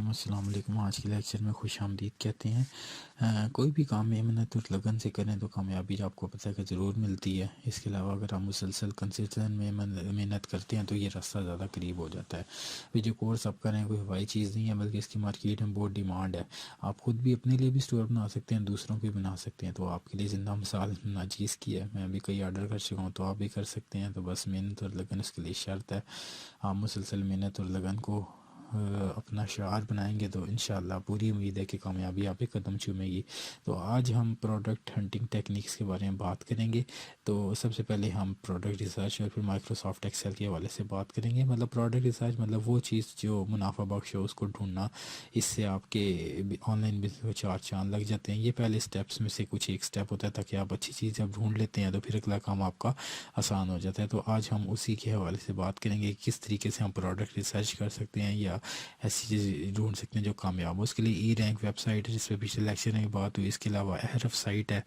अस्सलाम वालेकुम। आज के लेक्चर में खुश आमदीद कहते हैं। कोई भी काम में मेहनत और लगन से करें तो कामयाबी आपको पता है कि ज़रूर मिलती है। इसके अलावा अगर आप मुसलसल कंसिस्टेंट में मेहनत करते हैं तो ये रास्ता ज़्यादा करीब हो जाता है। अभी जो कोर्स आप करें कोई हवाई चीज़ नहीं है, बल्कि इसकी मार्केट में बहुत डिमांड है। आप ख़ुद भी अपने लिए भी स्टोर बना सकते हैं, दूसरों के भी बना सकते हैं। तो आपके लिए ज़िंदा मिसाल नाचीज़ की है। मैं अभी कई ऑर्डर कर चुका हूँ, तो आप भी कर सकते हैं। तो बस मेहनत और लगन उसके लिए शर्त है। आप मुसलसल मेहनत और लगन को अपना शिआर बनाएंगे तो इंशाल्लाह पूरी उम्मीद है कि कामयाबी आप पे कदम चूमेगी। तो आज हम प्रोडक्ट हंटिंग टेक्निक्स के बारे में बात करेंगे। तो सबसे पहले हम प्रोडक्ट रिसर्च और फिर माइक्रोसॉफ्ट एक्सेल के हवाले से बात करेंगे। मतलब प्रोडक्ट रिसर्च मतलब वो चीज़ जो मुनाफा बख्श हो, उसको ढूंढना। इससे आपके ऑनलाइन बिजनेस को चार चांद लग जाते हैं। ये पहले स्टेप्स में से कुछ एक स्टेप होता है, ताकि आप अच्छी चीज़ जब ढूंढ लेते हैं तो फिर अगला काम आपका आसान हो जाता है। तो आज हम उसी के हवाले से बात करेंगे, किस तरीके से हम प्रोडक्ट रिसर्च कर सकते हैं या ऐसी चीज़ ढूंढ सकते हैं जो कामयाब हो। उसके लिए ई रैंक वेबसाइट है, जिस पर पिछले लेक्चर में बात हुई। इसके अलावा एहरफ साइट है,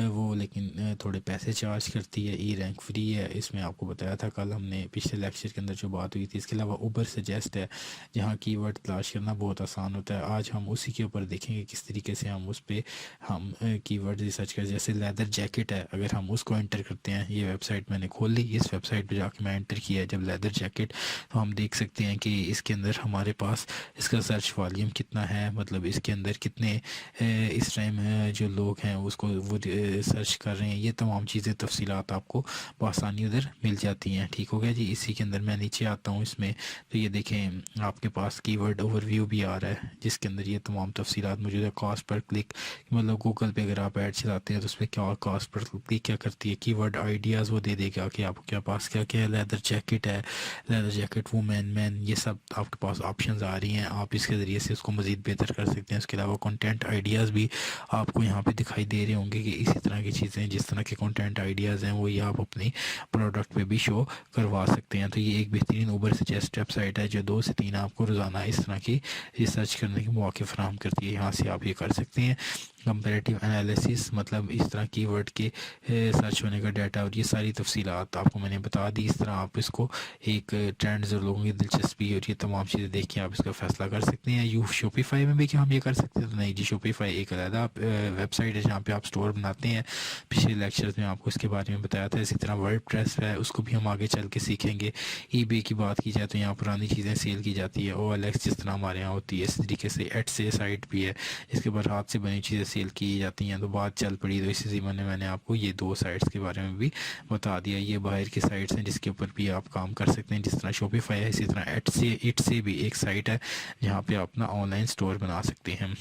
वो लेकिन थोड़े पैसे चार्ज करती है। ई रैंक फ्री है, इसमें आपको बताया था कल हमने पिछले लेक्चर के अंदर जो बात हुई थी। इसके अलावा उबर सजेस्ट है, जहाँ कीवर्ड तलाश करना बहुत आसान होता है। आज हम उसी के ऊपर देखेंगे किस तरीके से हम उस पर हम कीवर्ड रिसर्च करें। जैसे लेदर जैकेट है, अगर हम उसको एंटर करते हैं, ये वेबसाइट मैंने खोल ली, इस वेबसाइट पर जाके मैं एंटर किया है जब लेदर जैकेट, तो हम देख सकते हैं कि इसके अंदर हमारे पास इसका सर्च वॉल्यूम कितना है। मतलब इसके अंदर कितने इस टाइम जो लोग हैं उसको वो सर्च कर रहे हैं। ये तमाम चीज़ें तफसीलात आपको बआसानी उधर मिल जाती हैं। ठीक हो गया जी। इसी के अंदर मैं नीचे आता हूँ इसमें, तो ये देखें आपके पास कीवर्ड ओवरव्यू भी आ रहा है, जिसके अंदर ये तमाम तफसीलात मौजूद है। कॉस्ट पर क्लिक, मतलब गूगल पे अगर आप ऐड चलाते हैं तो उसमें क्या कॉस्ट पर क्लिक क्या करती है। कीवर्ड आइडियाज़ वो दे देगा कि आपके पास क्या क्या है। लेदर जैकेट है, लेदर जैकेट वुमेन मैन, ये सब आपके पास ऑप्शंस आ रही हैं। आप इसके ज़रिए से उसको मज़ीद बेहतर कर सकते हैं। इसके अलावा कंटेंट आइडियाज़ भी आपको यहाँ पे दिखाई दे रहे होंगे कि इसी तरह की चीज़ें, जिस तरह के कंटेंट आइडियाज़ हैं, वही आप अपनी प्रोडक्ट पे भी शो करवा सकते हैं। तो ये एक बेहतरीन उबर सजेस्ट वेबसाइट है, जो 2 से 3 आपको रोज़ाना इस तरह की रिसर्च करने के मौके फराहम करती है। यहाँ से आप ये कर सकते हैं। कंपैरेटिव एनालिसिस, मतलब इस तरह कीवर्ड के सर्च होने का डाटा, और ये सारी तफसीलात आपको मैंने बता दी। इस तरह आप इसको एक ट्रेंड्स और लोगों की दिलचस्पी और ये तमाम चीज़ें देख के आप इसका फैसला कर सकते हैं। शोपीफाई में भी क्या हम ये कर सकते हैं? तो नहीं जी, शोपीफाई एक अलग वेबसाइट है जहाँ पे आप स्टोर बनाते हैं। पिछले लेक्चर्स में आपको इसके बारे में बताया था। इसी तरह वर्डप्रेस है, उसको भी हम आगे चल के सीखेंगे। ईबे की बात की जाए तो यहाँ पुरानी चीज़ें सेल की जाती है। OLX जिस तरह हमारे यहाँ होती है, इस तरीके से एटसे साइट भी है, इसके बाद हाथ से बनी चीज़ें सेल की जाती हैं। तो बात चल पड़ी, तो इसी ज़िम्मे मैंने आपको ये 2 साइट्स के बारे में भी बता दिया। ये बाहर की साइट्स हैं जिसके ऊपर भी आप काम कर सकते हैं, जिस तरह शोपीफाई है। इसी तरह इट से भी एक साइट है जहाँ पे आप अपना ऑनलाइन स्टोर बना सकते हैं।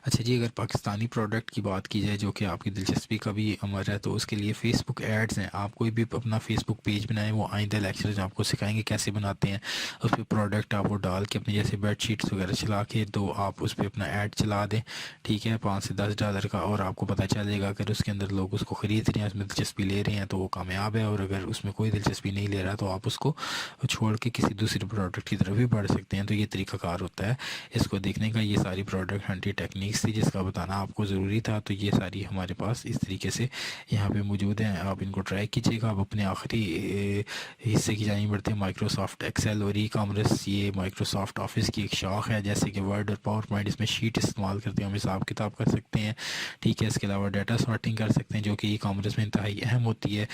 अच्छा जी, अगर पाकिस्तानी प्रोडक्ट की बात की जाए जो कि आपकी दिलचस्पी का भी अमर है, तो उसके लिए फ़ेसबुक एड्स हैं। आप कोई भी अपना फ़ेसबुक पेज बनाएं, वो आइंदा लेक्चर आपको सिखाएंगे कैसे बनाते हैं। उस पर प्रोडक्ट आप वो डाल के अपने जैसे बेडशीट्स वगैरह चला के, तो आप उस पर अपना ऐड चला दें, ठीक है, $5 से $10 का, और आपको पता चलेगा अगर उसके अंदर लोग उसको ख़रीद रहे हैं, उसमें दिलचस्पी ले रहे हैं, तो वो कामयाब है। और अगर उसमें कोई दिलचस्पी नहीं ले रहा तो आप उसको छोड़ के किसी दूसरे प्रोडक्ट की तरफ भी बढ़ सकते हैं। तो ये तरीक़ाकार होता है इसको देखने का। ये सारी प्रोडक्ट हंटिंग टेक्निक्स थी जिसका बताना आपको ज़रूरी था। तो ये सारी हमारे पास इस तरीके से यहाँ पे मौजूद हैं। आप इनको ट्राई कीजिएगा। आप अपने आखिरी हिस्से की जानी बढ़ते हैं, माइक्रोसॉफ्ट एक्सेल और ई कॉमर्स। ये माइक्रोसॉफ्ट ऑफिस की एक शाख है, जैसे कि वर्ड और पावर पॉइंट, इसमें शीट इस्तेमाल करते हैं, हम हिसाब किताब कर सकते हैं, ठीक है। इसके अलावा डाटा सॉर्टिंग कर सकते हैं, जो कि ई कॉमर्स में इंतहाई अहम होती है।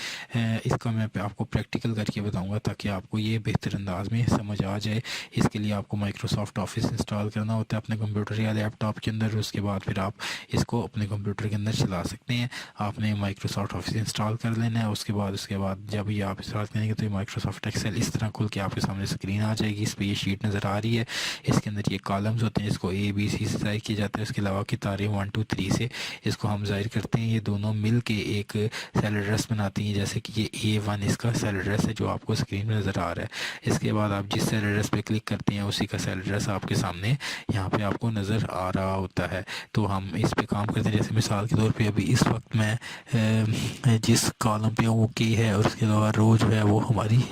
इसका मैं आपको प्रैक्टिकल करके बताऊँगा ताकि आपको ये बेहतर अंदाज में समझ आ जाए। इसके लिए आपको माइक्रोसॉफ्ट ऑफिस इंस्टॉल करना होता है अपने कंप्यूटर या लैपटॉप के अंदर। उसके बाद फिर आप इसको अपने कंप्यूटर के अंदर चला सकते हैं। आपने माइक्रोसॉफ्ट ऑफिस इंस्टॉल कर लेना है। उसके बाद जब ये आप इंस्टॉल करेंगे तो ये माइक्रोसॉफ्ट एक्सेल इस तरह खुल के आपके सामने स्क्रीन आ जाएगी। इस पर ये शीट नज़र आ रही है। इसके अंदर ये कॉलम्स होते हैं, इसको ABC से ज़ाहिर किया जाता है। इसके अलावा कितारें 1 2 3 से इसको हम ज़ाहिर करते हैं। ये दोनों मिल के एक सेल एड्रेस बनाती हैं, जैसे कि ये A1 इसका सेल एड्रेस है जो आपको स्क्रीन में नज़र आ रहा है। इसके बाद आप जिस सेल एड्रेस पर क्लिक करते हैं उसी का सेल एड्रेस आपके सामने यहाँ पर आपको नज़र आ रहा होता है तो हम इस पे काम करते हैं। जैसे मिसाल के तौर पे अभी इस वक्त मैं जिस कॉलम पे हूँ वो के है और उसके अलावा रो जो है वो हमारी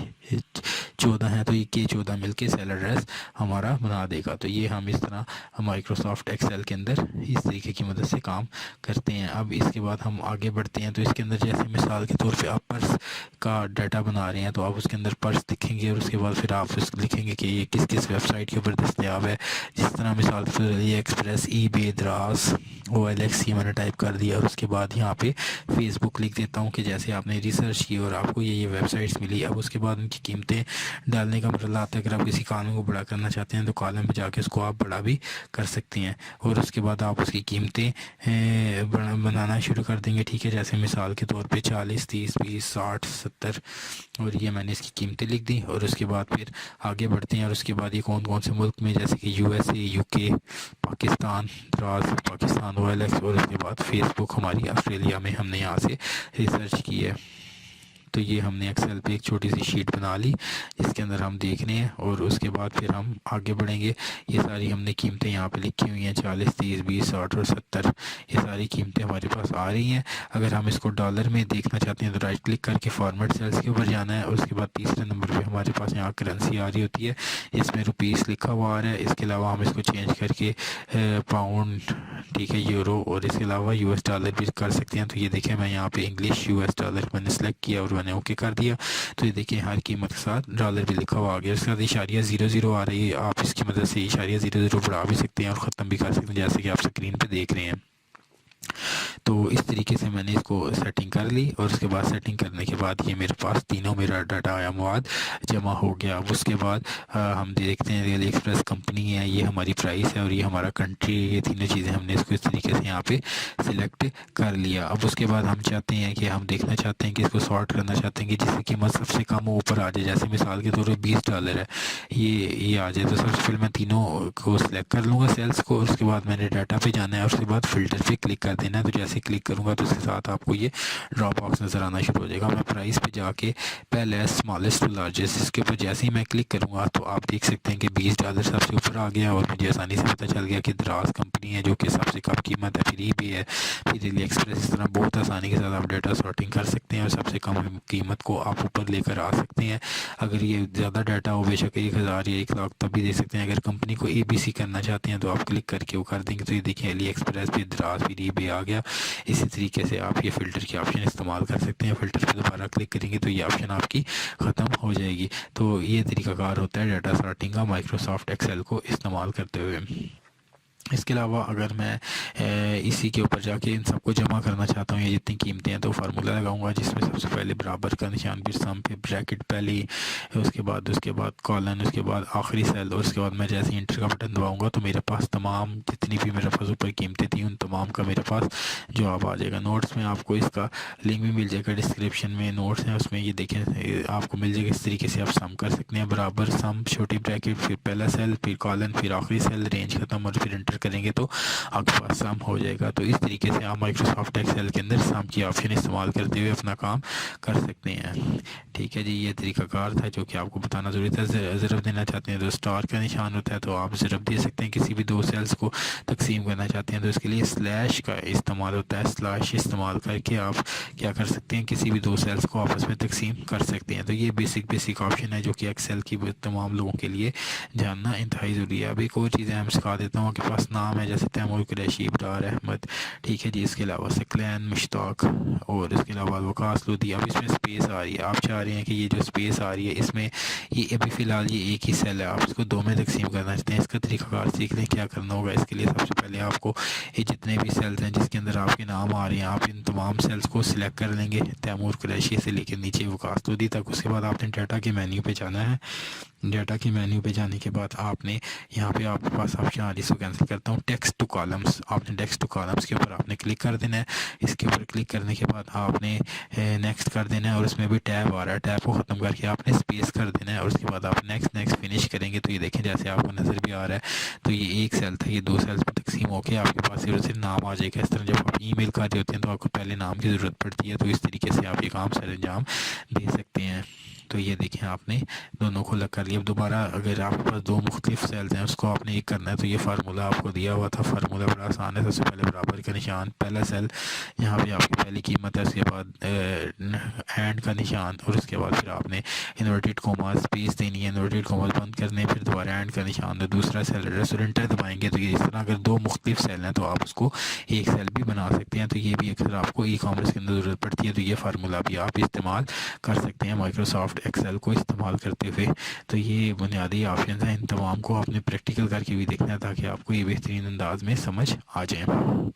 14 है, तो ये के 14 मिलके सेल एड्रेस हमारा बना देगा। तो ये हम इस तरह माइक्रोसॉफ्ट एक्सेल के अंदर इस तरीके की मदद से काम करते हैं। अब इसके बाद हम आगे बढ़ते हैं। तो इसके अंदर जैसे मिसाल के तौर पे आप पर्स का डाटा बना रहे हैं तो आप उसके अंदर पर्स लिखेंगे और उसके बाद फिर आप लिखेंगे कि ये किस किस वेबसाइट के ऊपर दस्तियाब है। जिस तरह मिसाल के तौर पर Ali express, eBay, Dras, OLX ये मैंने टाइप कर दिया और उसके बाद यहाँ पे फेसबुक लिख देता हूँ कि जैसे आपने रिसर्च की और आपको ये वेबसाइट्स मिली। अब उसके बाद उनकी कीमतें डालने का मतलब आता है। अगर आप किसी कॉलम को बड़ा करना चाहते हैं तो कॉलम पे जाके उसको आप बड़ा भी कर सकते हैं और उसके बाद आप उसकी कीमतें बनाना शुरू कर देंगे। ठीक है, जैसे मिसाल के तौर पे 40, 30, 20, 60, 70 और ये मैंने इसकी कीमतें लिख दी। और उसके बाद फिर आगे बढ़ते हैं और उसके बाद ये कौन कौन से मुल्क में, जैसे कि USA, UK, Pakistan, Dras Pakistan, OLX और उसके बाद फेसबुक हमारी ऑस्ट्रेलिया में हमने यहाँ से रिसर्च की है। तो ये हमने एक्सेल पे एक छोटी सी शीट बना ली जिसके अंदर हम देख रहे हैं और उसके बाद फिर हम आगे बढ़ेंगे। ये सारी हमने कीमतें यहाँ पे लिखी हुई हैं 40, 30, 20, 60 और 70। ये सारी कीमतें हमारे पास आ रही हैं। अगर हम इसको डॉलर में देखना चाहते हैं तो राइट क्लिक करके फॉर्मेट सेल्स के ऊपर जाना है और उसके बाद तीसरे नंबर पर हमारे पास यहाँ करेंसी आ रही होती है, इसमें रुपीस लिखा हुआ आ रहा है। इसके अलावा हम इसको चेंज करके पाउंड, ठीक है, यूरो और इसके अलावा US डॉलर भी कर सकते हैं। तो ये देखें मैं यहाँ पे इंग्लिश US डॉलर मैंने सेलेक्ट किया और मैंने ओके कर दिया। तो ये देखिए हर कीमत के साथ डॉलर भी लिखा हुआ आ गया। उसके बाद इशारिया 00 आ रही है, आप इसकी मदद से इशारिया 00 बढ़ा भी सकते हैं और ख़त्म भी कर सकते हैं जैसे कि आप स्क्रीन पे देख रहे हैं। तो इस तरीके से मैंने इसको सेटिंग कर ली और उसके बाद सेटिंग करने के बाद ये मेरे पास तीनों मेरा डाटा आया मवाद जमा हो गया। अब उसके बाद हम देखते हैं रियल एक्सप्रेस कंपनी है, ये हमारी प्राइस है और ये हमारा कंट्री, ये तीनों चीज़ें हमने इसको इस तरीके से यहाँ पे सिलेक्ट कर लिया। अब उसके बाद हम चाहते हैं कि हम देखना चाहते हैं कि इसको सॉर्ट करना चाहते हैं कि जिसकी कीमत सबसे कम ऊपर आ जाए। जैसे मिसाल के तौर पर $20 है, ये आ जाए। तो सबसे पहले मैं तीनों को सिलेक्ट कर लूँगा सेल्स को और उसके बाद मैंने डाटा पे जाना है और उसके बाद फ़िल्टर पे क्लिक कर देना है। तो जैसे क्लिक करूँगा तो उसके साथ आपको ये ड्रॉप बॉक्स नज़र आना शुरू हो जाएगा। मैं प्राइस पे जाके पहले स्मॉलेस्ट टू लार्जेस्ट, इसके ऊपर जैसे ही मैं क्लिक करूँगा तो आप देख सकते हैं कि $20 सबसे ऊपर आ गया और मुझे आसानी से पता चल गया कि द्रास कंपनी है जो कि सबसे कम कीमत है, फिर ईबे है, फिर अली एक्सप्रेस। इस तरह बहुत आसानी के साथ आप डाटा सॉर्टिंग कर सकते हैं और सबसे कम कीमत को आप ऊपर लेकर आ सकते हैं। अगर ये ज़्यादा डाटा हो बेशक 1000 या 1 लाख तब भी दे सकते हैं। अगर कंपनी को ABC करना चाहते हैं तो आप क्लिक करके वो कर देंगे। तो ये देखिए अली एक्सप्रेस, फिर द्रास, फिर ईबे आ गया। इसी तरीके से आप ये फ़िल्टर की ऑप्शन इस्तेमाल कर सकते हैं। फ़िल्टर पे दोबारा क्लिक करेंगे तो ये ऑप्शन आपकी ख़त्म हो जाएगी। तो ये तरीकाकार होता है डाटा सॉर्टिंग का माइक्रोसॉफ्ट एक्सेल को इस्तेमाल करते हुए। इसके अलावा अगर मैं इसी के ऊपर जाके इन सबको जमा करना चाहता हूँ, ये जितनी कीमतें हैं, तो फार्मूला लगाऊंगा जिसमें सबसे पहले बराबर का निशान, फिर सम, फिर ब्रैकेट पहले, उसके बाद कॉलन, उसके बाद आखिरी सेल और उसके बाद मैं जैसे इंटर का बटन दबाऊंगा तो मेरे पास तमाम जितनी भी मेरे पास ऊपर कीमतें थी उन तमाम का मेरे पास जवाब आ जाएगा। नोट्स में आपको इसका लिंक भी मिल जाएगा, डिस्क्रिप्शन में नोट्स हैं उसमें ये देखें आपको मिल जाएगा। इस तरीके से आप सम कर सकते हैं, बराबर, सम, छोटी ब्रैकेट, फिर पहला सेल, फिर कॉलन, फिर आखिरी सेल, रेंज ख़त्म और फिर इंटर करेंगे तो आपके पास सम हो जाएगा। तो इस तरीके से आप माइक्रोसॉफ्ट एक्सेल के अंदर सम की ऑप्शन इस्तेमाल करते हुए अपना काम कर सकते हैं। ठीक है जी, ये तरीकाकार था जो कि आपको बताना ज़रूरी था। ज़रब देना चाहते हैं तो स्टार का निशान होता है, तो आप ज़रब दे सकते हैं। किसी भी दो सेल्स को तकसीम करना चाहते हैं तो इसके लिए स्लैश का इस्तेमाल होता है। स्लैश इस्तेमाल करके आप क्या कर सकते हैं, किसी भी दो सेल्स को आपस में तकसीम कर सकते हैं। तो ये बेसिक ऑप्शन है जो कि एक्सेल की तमाम लोगों के लिए जानना इंतहाई ज़रूरी है। अब एक और चीज़ें हम सिखा देता हूँ। आपके पास नाम है जैसे तैमूर कुरैशी, इब्रार अहमद, ठीक है जी। इसके अलावा सकलैन मुश्ताक और इसके अलावा वकास लोधी। अब इसमें स्पेस आ रही है, आप चाह रहे हैं कि ये जो स्पेस आ रही है इसमें ये अभी फ़िलहाल ये एक ही सेल है, आप इसको दो में तकसीम करना चाहते हैं। इसका तरीक़ाकार सीख लें क्या करना होगा। इसके लिए सबसे पहले आपको ये जितने भी सेल्स हैं जिसके अंदर आपके नाम आ रहे हैं, आप इन तमाम सेल्स को सिलेक्ट कर लेंगे, तैमूर कुरैशी से लेकर नीचे वकास लोधी तक। उसके बाद आपने डाटा के मेन्यू पे जाना है। डाटा के मेन्यू पे जाने के बाद आपने यहाँ पे आपके पास ऑप्शन आ रही है, इसको कैंसिल करता हूँ, टेक्स्ट टू कॉलम्स। आपने टेक्स्ट टू कॉलम्स के ऊपर आपने क्लिक कर देना है। इसके ऊपर क्लिक करने के बाद आपने नेक्स्ट कर देना है और उसमें भी टैब आ रहा है, टैब को ख़त्म करके आपने स्पेस कर देना है और उसके बाद आप नेक्स्ट फिनिश करेंगे। तो ये देखें जैसे आपको नज़र भी आ रहा है, तो ये एक सेल था, ये दो सेल्स पर तकसीम होकर आपके पास सिर्फ नाम आ जाएगा। इस तरह जब आप ईमेल कर रहे होते हैं तो आपको पहले नाम की ज़रूरत पड़ती है। तो इस तरीके से आप ये काम सर अंजाम दे सकते हैं। तो ये देखें आपने दोनों को अलग कर लिया। अब दोबारा अगर आपके पास दो मुख्तलिफ सेल्स हैं उसको आपने एक करना है तो ये फार्मूला आपको दिया हुआ था। फार्मूला बड़ा आसान है। सबसे पहले बराबर का निशान, पहला सेल यहाँ पे आपकी पहली कीमत है, उसके बाद एंड का निशान, और उसके बाद फिर आपने इन्वर्टेड कोमा स्पेस देनी है, इन्वर्टेड कोमा बंद करने, फिर दोबारा एंड का निशान। तो दूसरा सेल रेस्टोरेंटर दबाएंगे तो ये इस तरह अगर दो मुख्तलिफ सेल हैं तो आप उसको एक सेल भी बना सकते हैं। तो ये भी अक्सर आपको ई कॉमर्स के अंदर ज़रूरत पड़ती है। तो ये फार्मूला भी आप इस्तेमाल कर सकते हैं माइक्रोसॉफ्ट एक्सेल को इस्तेमाल करते हुए। तो ये बुनियादी ऑप्शन हैं, इन तमाम को आपने प्रैक्टिकल करके भी देखना है ताकि आपको ये बेहतरीन अंदाज में समझ आ जाए।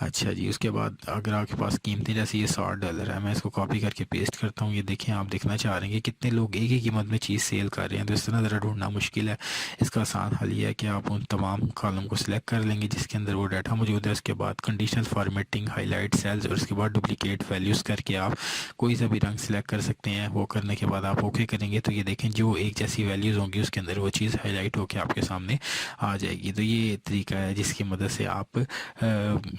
अच्छा जी, उसके बाद अगर आपके पास कीमतें जैसे ये $60 है, मैं इसको कॉपी करके पेस्ट करता हूँ। ये देखें, आप देखना चाह रहे हैं कि कितने लोग एक ही कीमत में चीज़ सेल कर रहे हैं। तो इस तरह ज़रा ढूंढना मुश्किल है। इसका आसान हल ये है कि आप उन तमाम कॉलम को सिलेक्ट कर लेंगे जिसके अंदर वो डाटा मौजूद है। उसके बाद कंडीशनल फॉर्मेटिंग, हाईलाइट सेल्स, और उसके बाद डुप्लीकेट वैल्यूज़ करके आप कोई सा भी रंग सेलेक्ट कर सकते हैं। वो करने के बाद आप ओके करेंगे तो ये देखें जो एक जैसी वैल्यूज़ होंगी उसके अंदर वो चीज़ हाईलाइट होकर आपके सामने आ जाएगी। तो ये तरीका है जिसकी मदद से आप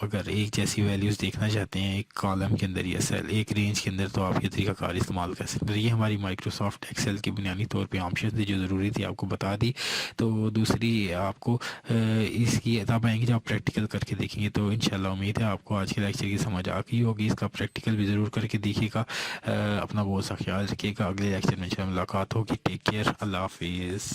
अगर एक जैसी वैल्यूज़ देखना चाहते हैं एक कॉलम के अंदर या सेल एक रेंज के अंदर तो आप ये तरीका कार इस्तेमाल कर सकते हैं। तो ये हमारी माइक्रोसॉफ्ट एक्सेल की बुनियादी तौर पे ऑप्शन थी जो ज़रूरी थी आपको बता दी। तो दूसरी आपको इसकी तब आएंगे जब आप प्रैक्टिकल करके देखेंगे। तो इंशाल्लाह उम्मीद है आपको आज के लेक्चर की समझ आ गई होगी। इसका प्रैक्टिकल भी ज़रूर करके देखिएगा। अपना बहुत सा ख्याल रखिएगा। अगले लेक्चर में इंशाल्लाह मुलाकात होगी। टेक केयर, अल्लाह हाफिज़।